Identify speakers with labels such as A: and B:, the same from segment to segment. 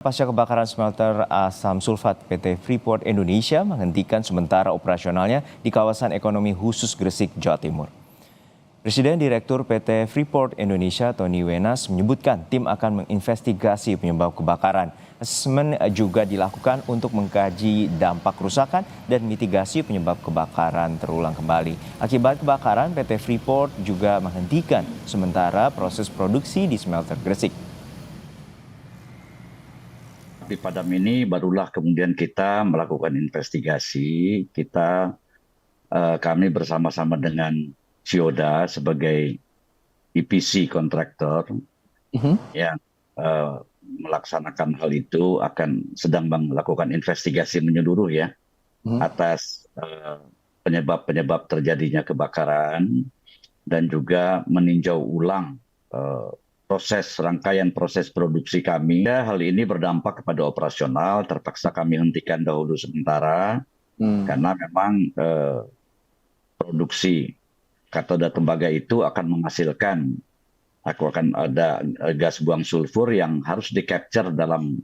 A: Pasca kebakaran smelter asam sulfat, PT Freeport Indonesia menghentikan sementara operasionalnya di kawasan ekonomi khusus Gresik, Jawa Timur. Presiden Direktur PT Freeport Indonesia Tony Wenas menyebutkan tim akan menginvestigasi penyebab kebakaran. Asesmen juga dilakukan untuk mengkaji dampak kerusakan dan mitigasi penyebab kebakaran terulang kembali. Akibat kebakaran, PT Freeport juga menghentikan sementara proses produksi di smelter Gresik.
B: Di padam ini barulah kemudian kita melakukan investigasi. Kami bersama-sama dengan Sioda sebagai EPC kontraktor yang melaksanakan hal itu akan sedang melakukan investigasi menyeluruh ya atas penyebab-penyebab terjadinya kebakaran dan juga meninjau ulang rangkaian proses produksi kami. Hal ini berdampak kepada operasional, terpaksa kami hentikan dahulu sementara karena memang produksi katoda tembaga itu akan ada gas buang sulfur yang harus di-capture dalam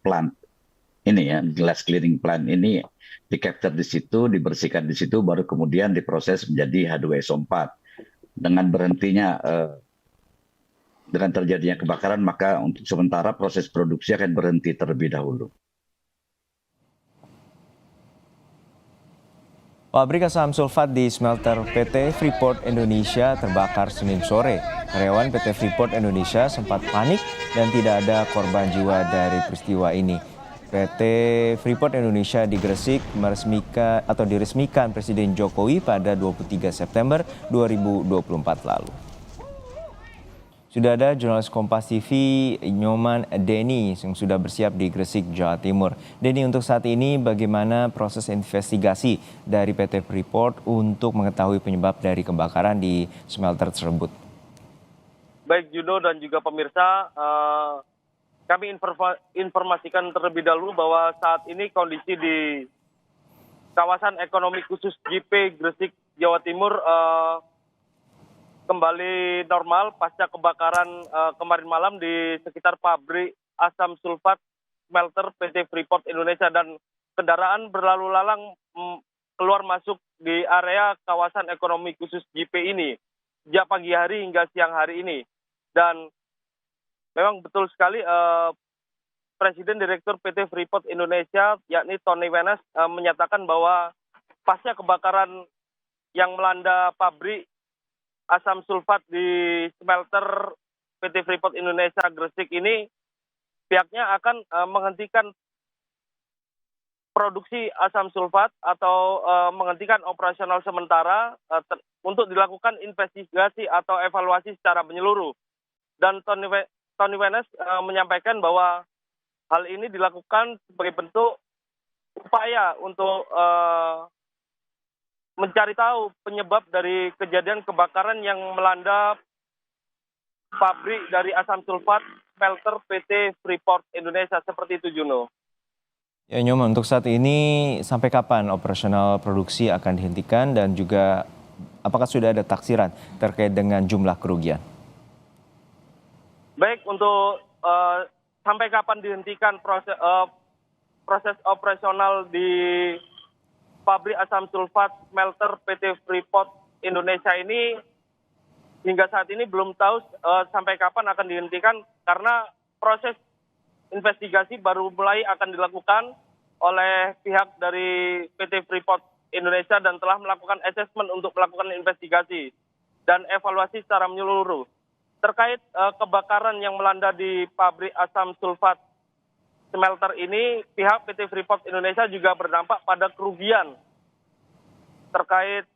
B: plant ini ya, glass cleaning plant ini di-capture di situ, dibersihkan di situ, baru kemudian diproses menjadi H2SO4. Dengan terjadinya kebakaran, maka untuk sementara proses produksi akan berhenti terlebih dahulu.
A: Pabrik asam sulfat di smelter PT Freeport Indonesia terbakar Senin sore. Karyawan PT Freeport Indonesia sempat panik dan tidak ada korban jiwa dari peristiwa ini. PT Freeport Indonesia di Gresik diresmikan Presiden Jokowi pada 23 September 2024 lalu. Sudah ada jurnalis Kompas TV Nyoman Denny yang sudah bersiap di Gresik, Jawa Timur. Denny, untuk saat ini bagaimana proses investigasi dari PT Freeport untuk mengetahui penyebab dari kebakaran di smelter tersebut?
C: Baik Juno dan juga pemirsa, kami informasikan terlebih dahulu bahwa saat ini kondisi di kawasan ekonomi khusus JP Gresik, Jawa Timur kembali normal pasca kebakaran kemarin malam di sekitar pabrik asam sulfat smelter PT Freeport Indonesia, dan kendaraan berlalu lalang keluar masuk di area kawasan ekonomi khusus JP ini sejak pagi hari hingga siang hari ini. Dan memang betul sekali Presiden Direktur PT Freeport Indonesia yakni Tony Wenas menyatakan bahwa pasca kebakaran yang melanda pabrik asam sulfat di smelter PT Freeport Indonesia Gresik ini, pihaknya akan menghentikan produksi asam sulfat atau menghentikan operasional sementara untuk dilakukan investigasi atau evaluasi secara menyeluruh. Dan Tony Wenas menyampaikan bahwa hal ini dilakukan sebagai bentuk upaya untuk mencari tahu penyebab dari kejadian kebakaran yang melanda pabrik dari asam sulfat smelter PT Freeport Indonesia. Seperti itu, Juno.
A: Ya Nyoman, untuk saat ini sampai kapan operasional produksi akan dihentikan dan juga apakah sudah ada taksiran terkait dengan jumlah kerugian?
C: Baik, untuk sampai kapan dihentikan proses operasional di pabrik asam sulfat smelter PT Freeport Indonesia ini, hingga saat ini belum tahu sampai kapan akan dihentikan karena proses investigasi baru mulai akan dilakukan oleh pihak dari PT Freeport Indonesia dan telah melakukan asesmen untuk melakukan investigasi dan evaluasi secara menyeluruh. Terkait kebakaran yang melanda di pabrik asam sulfat smelter ini, pihak PT Freeport Indonesia juga berdampak pada kerugian terkait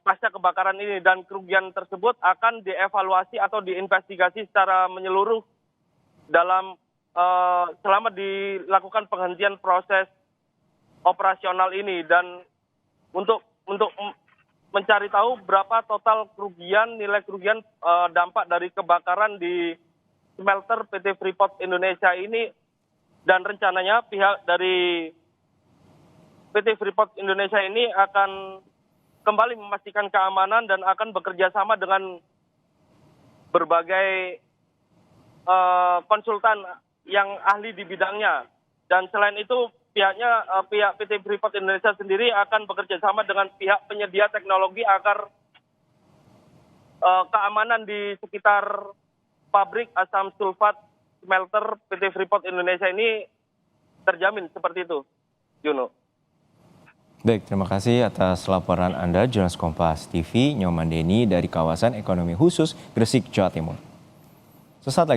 C: pasca kebakaran ini, dan kerugian tersebut akan dievaluasi atau diinvestigasi secara menyeluruh selama dilakukan penghentian proses operasional ini. Dan untuk mencari tahu berapa total nilai kerugian dampak dari kebakaran di smelter PT Freeport Indonesia ini, dan rencananya pihak dari PT Freeport Indonesia ini akan kembali memastikan keamanan dan akan bekerja sama dengan berbagai konsultan yang ahli di bidangnya. Dan selain itu pihak PT Freeport Indonesia sendiri akan bekerja sama dengan pihak penyedia teknologi agar keamanan di sekitar pabrik asam sulfat smelter PT Freeport Indonesia ini terjamin seperti itu, Juno.
A: Baik, terima kasih atas laporan Anda, Jurnalis Kompas TV, Nyoman Deni dari kawasan ekonomi khusus Gresik, Jawa Timur. Sesaat lagi